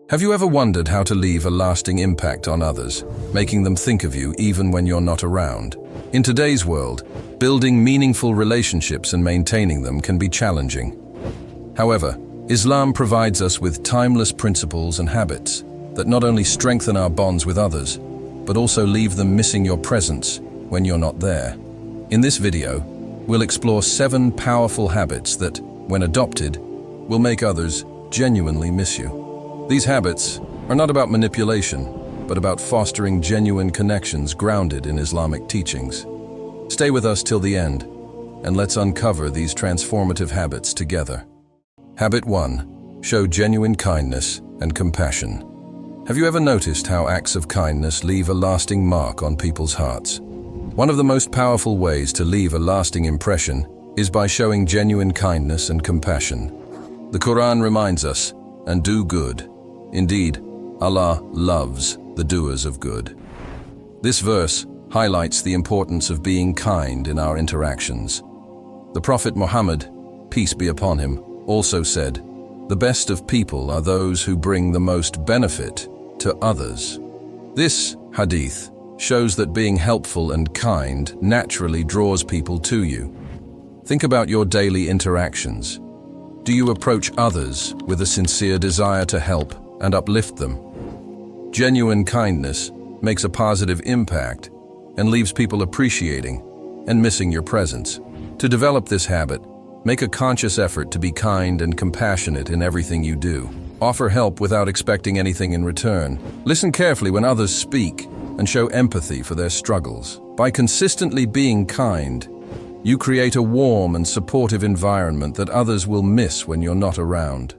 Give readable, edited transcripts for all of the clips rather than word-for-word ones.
Have you ever wondered how to leave a lasting impact on others, making them think of you even when you're not around? In today's world, building meaningful relationships and maintaining them can be challenging. However, Islam provides us with timeless principles and habits that not only strengthen our bonds with others, but also leave them missing your presence when you're not there. In this video, we'll explore 7 powerful habits that, when adopted, will make others genuinely miss you. These habits are not about manipulation, but about fostering genuine connections grounded in Islamic teachings. Stay with us till the end, and let's uncover these transformative habits together. Habit 1. Show genuine kindness and compassion. Have you ever noticed how acts of kindness leave a lasting mark on people's hearts? One of the most powerful ways to leave a lasting impression is by showing genuine kindness and compassion. The Quran reminds us, "And do good. Indeed, Allah loves the doers of good." This verse highlights the importance of being kind in our interactions. The Prophet Muhammad, peace be upon him, also said, "The best of people are those who bring the most benefit to others." This hadith shows that being helpful and kind naturally draws people to you. Think about your daily interactions. Do you approach others with a sincere desire to help and uplift them? Genuine kindness makes a positive impact and leaves people appreciating and missing your presence. To develop this habit, make a conscious effort to be kind and compassionate in everything you do. Offer help without expecting anything in return. Listen carefully when others speak and show empathy for their struggles. By consistently being kind, you create a warm and supportive environment that others will miss when you're not around.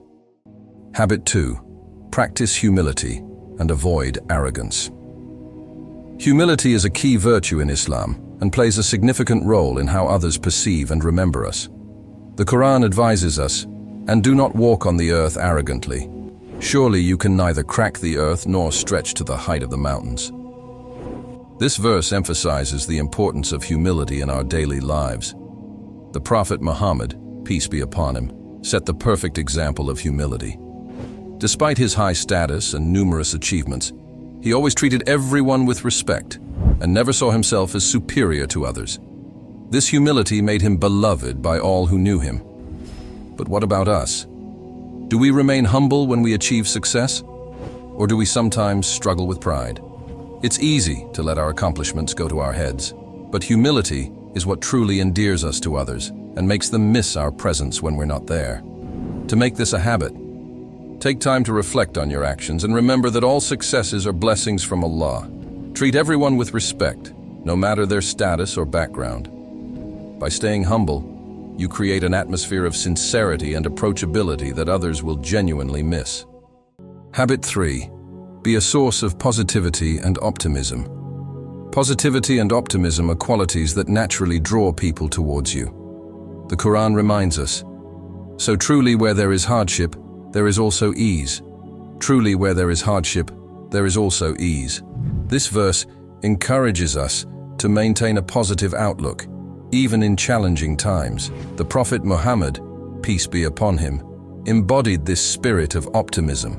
Habit 2. Practice humility and avoid arrogance. Humility is a key virtue in Islam and plays a significant role in how others perceive and remember us. The Quran advises us, "And do not walk on the earth arrogantly. Surely you can neither crack the earth nor stretch to the height of the mountains." This verse emphasizes the importance of humility in our daily lives. The Prophet Muhammad, peace be upon him, set the perfect example of humility. Despite his high status and numerous achievements, he always treated everyone with respect and never saw himself as superior to others. This humility made him beloved by all who knew him. But what about us? Do we remain humble when we achieve success? Or do we sometimes struggle with pride? It's easy to let our accomplishments go to our heads, but humility is what truly endears us to others and makes them miss our presence when we're not there. To make this a habit, take time to reflect on your actions and remember that all successes are blessings from Allah. Treat everyone with respect, no matter their status or background. By staying humble, you create an atmosphere of sincerity and approachability that others will genuinely miss. Habit 3. Be a source of positivity and optimism. Positivity and optimism are qualities that naturally draw people towards you. The Quran reminds us, "So truly where there is hardship, there is also ease. Truly where there is hardship, there is also ease." This verse encourages us to maintain a positive outlook, even in challenging times. The Prophet Muhammad, peace be upon him, embodied this spirit of optimism.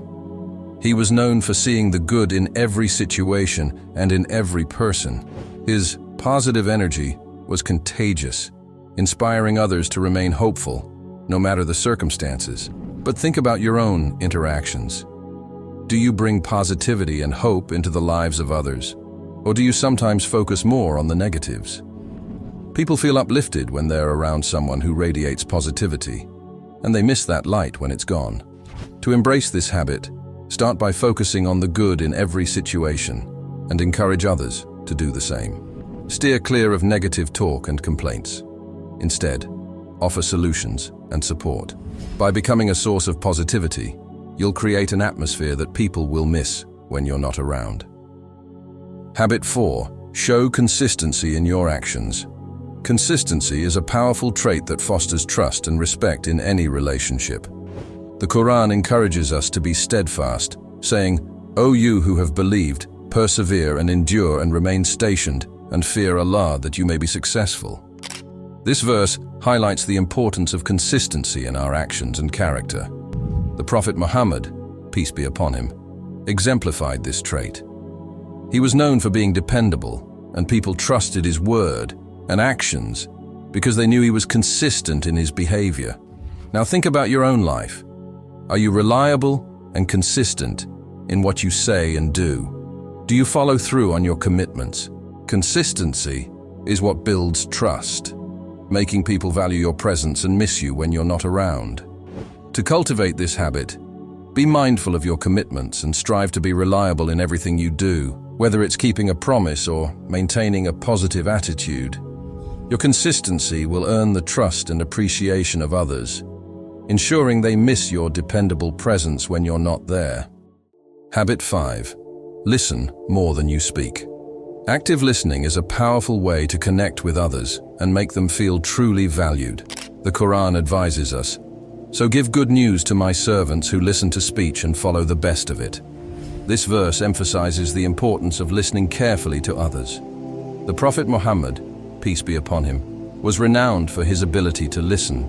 He was known for seeing the good in every situation and in every person. His positive energy was contagious, inspiring others to remain hopeful, no matter the circumstances. But think about your own interactions. Do you bring positivity and hope into the lives of others? Or do you sometimes focus more on the negatives? People feel uplifted when they're around someone who radiates positivity, and they miss that light when it's gone. To embrace this habit, start by focusing on the good in every situation and encourage others to do the same. Steer clear of negative talk and complaints. Instead, offer solutions and support. By becoming a source of positivity, you'll create an atmosphere that people will miss when you're not around. Habit 4. Show consistency in your actions. Consistency is a powerful trait that fosters trust and respect in any relationship. The Quran encourages us to be steadfast, saying, "O you who have believed, persevere and endure and remain stationed, and fear Allah that you may be successful." This verse highlights the importance of consistency in our actions and character. The Prophet Muhammad, peace be upon him, exemplified this trait. He was known for being dependable, and people trusted his word and actions because they knew he was consistent in his behavior. Now think about your own life. Are you reliable and consistent in what you say and do? Do you follow through on your commitments? Consistency is what builds trust, making people value your presence and miss you when you're not around. To cultivate this habit, be mindful of your commitments and strive to be reliable in everything you do, whether it's keeping a promise or maintaining a positive attitude. Your consistency will earn the trust and appreciation of others, ensuring they miss your dependable presence when you're not there. Habit 5. Listen more than you speak. Active listening is a powerful way to connect with others and make them feel truly valued. The Quran advises us, "So give good news to my servants who listen to speech and follow the best of it." This verse emphasizes the importance of listening carefully to others. The Prophet Muhammad, peace be upon him, was renowned for his ability to listen.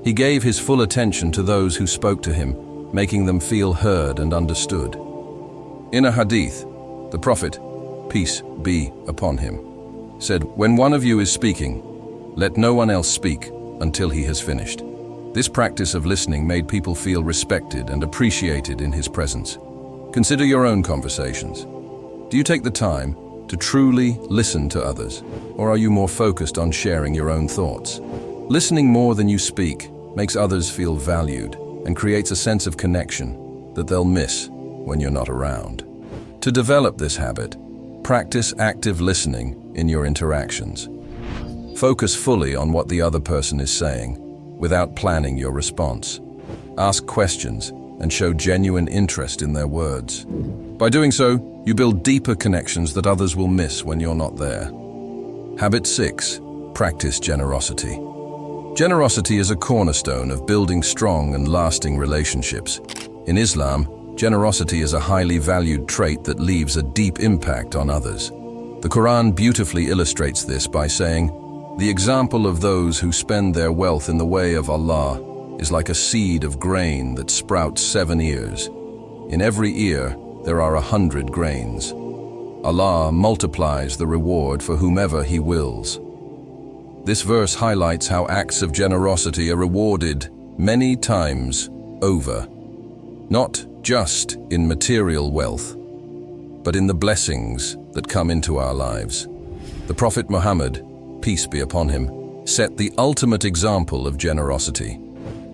He gave his full attention to those who spoke to him, making them feel heard and understood. In a hadith, the Prophet, peace be upon him, said, "When one of you is speaking, let no one else speak until he has finished." This practice of listening made people feel respected and appreciated in his presence. Consider your own conversations. Do you take the time to truly listen to others, or are you more focused on sharing your own thoughts? Listening more than you speak makes others feel valued and creates a sense of connection that they'll miss when you're not around. To develop this habit, practice active listening in your interactions. Focus fully on what the other person is saying, without planning your response. Ask questions and show genuine interest in their words. By doing so, you build deeper connections that others will miss when you're not there. Habit 6. Practice generosity. Generosity is a cornerstone of building strong and lasting relationships. In Islam, generosity is a highly valued trait that leaves a deep impact on others. The Quran beautifully illustrates this by saying, "The example of those who spend their wealth in the way of Allah is like a seed of grain that sprouts 7 ears. In every ear there are 100 grains. Allah multiplies the reward for whomever He wills." This verse highlights how acts of generosity are rewarded many times over, not just in material wealth, but in the blessings that come into our lives. The Prophet Muhammad, peace be upon him, set the ultimate example of generosity.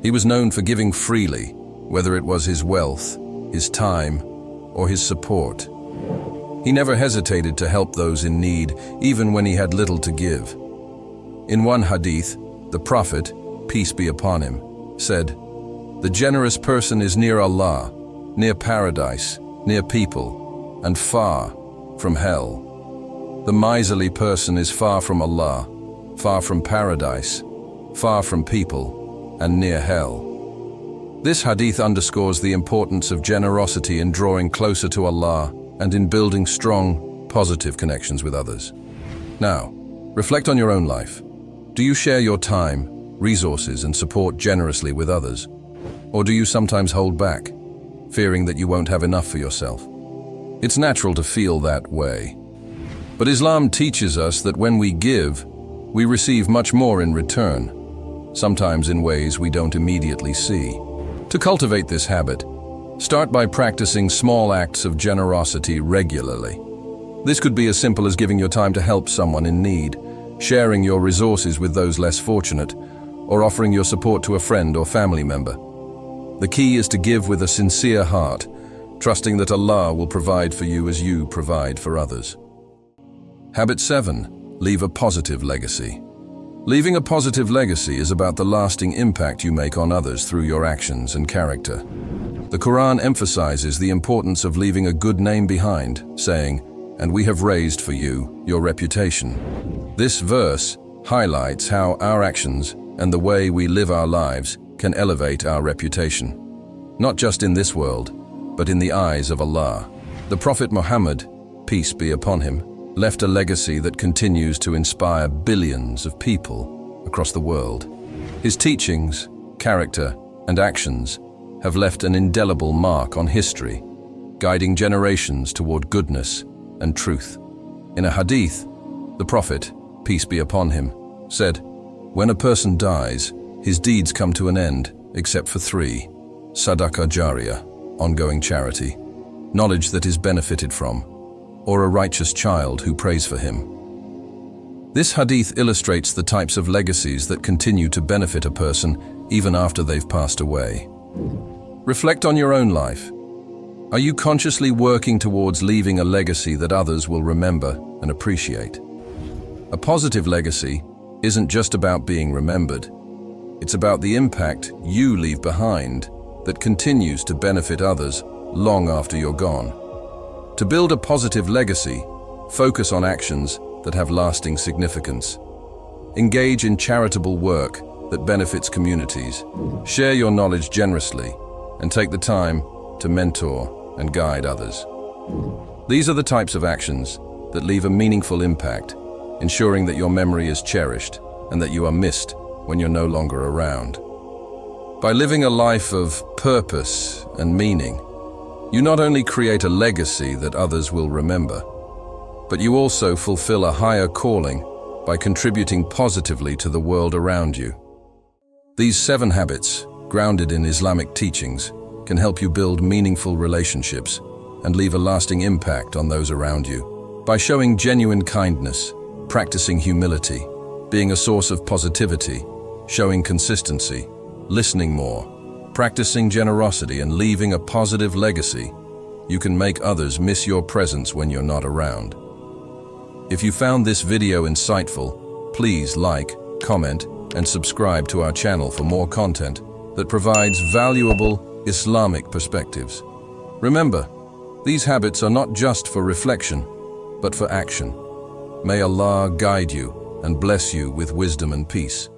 He was known for giving freely, whether it was his wealth, his time, or his support. He never hesitated to help those in need, even when he had little to give. In one hadith, the Prophet, peace be upon him, said, "The generous person is near Allah, near paradise, near people, and far from hell. The miserly person is far from Allah, far from paradise, far from people, and near hell." This hadith underscores the importance of generosity in drawing closer to Allah and in building strong, positive connections with others. Now, reflect on your own life. Do you share your time, resources, and support generously with others? Or do you sometimes hold back, fearing that you won't have enough for yourself? It's natural to feel that way. But Islam teaches us that when we give, we receive much more in return, sometimes in ways we don't immediately see. To cultivate this habit, start by practicing small acts of generosity regularly. This could be as simple as giving your time to help someone in need, sharing your resources with those less fortunate, or offering your support to a friend or family member. The key is to give with a sincere heart, trusting that Allah will provide for you as you provide for others. Habit 7. Leave a positive legacy. Leaving a positive legacy is about the lasting impact you make on others through your actions and character. The Quran emphasizes the importance of leaving a good name behind, saying, "And we have raised for you your reputation." This verse highlights how our actions and the way we live our lives can elevate our reputation, not just in this world, but in the eyes of Allah. The Prophet Muhammad, peace be upon him, left a legacy that continues to inspire billions of people across the world. His teachings, character, and actions have left an indelible mark on history, guiding generations toward goodness and truth. In a hadith, the Prophet, peace be upon him, said, "When a person dies, his deeds come to an end, except for three: sadaqah jariyah, ongoing charity, knowledge that is benefited from, or a righteous child who prays for him." This hadith illustrates the types of legacies that continue to benefit a person even after they've passed away. Reflect on your own life. Are you consciously working towards leaving a legacy that others will remember and appreciate? A positive legacy isn't just about being remembered. It's about the impact you leave behind that continues to benefit others long after you're gone. To build a positive legacy, focus on actions that have lasting significance. Engage in charitable work that benefits communities. Share your knowledge generously and take the time to mentor and guide others. These are the types of actions that leave a meaningful impact, ensuring that your memory is cherished and that you are missed when you're no longer around. By living a life of purpose and meaning, you not only create a legacy that others will remember, but you also fulfill a higher calling by contributing positively to the world around you. These 7 habits, grounded in Islamic teachings, can help you build meaningful relationships and leave a lasting impact on those around you. By showing genuine kindness, practicing humility, being a source of positivity, showing consistency, listening more, practicing generosity, and leaving a positive legacy, you can make others miss your presence when you're not around. If you found this video insightful, please like, comment, and subscribe to our channel for more content that provides valuable Islamic perspectives. Remember, these habits are not just for reflection, but for action. May Allah guide you and bless you with wisdom and peace.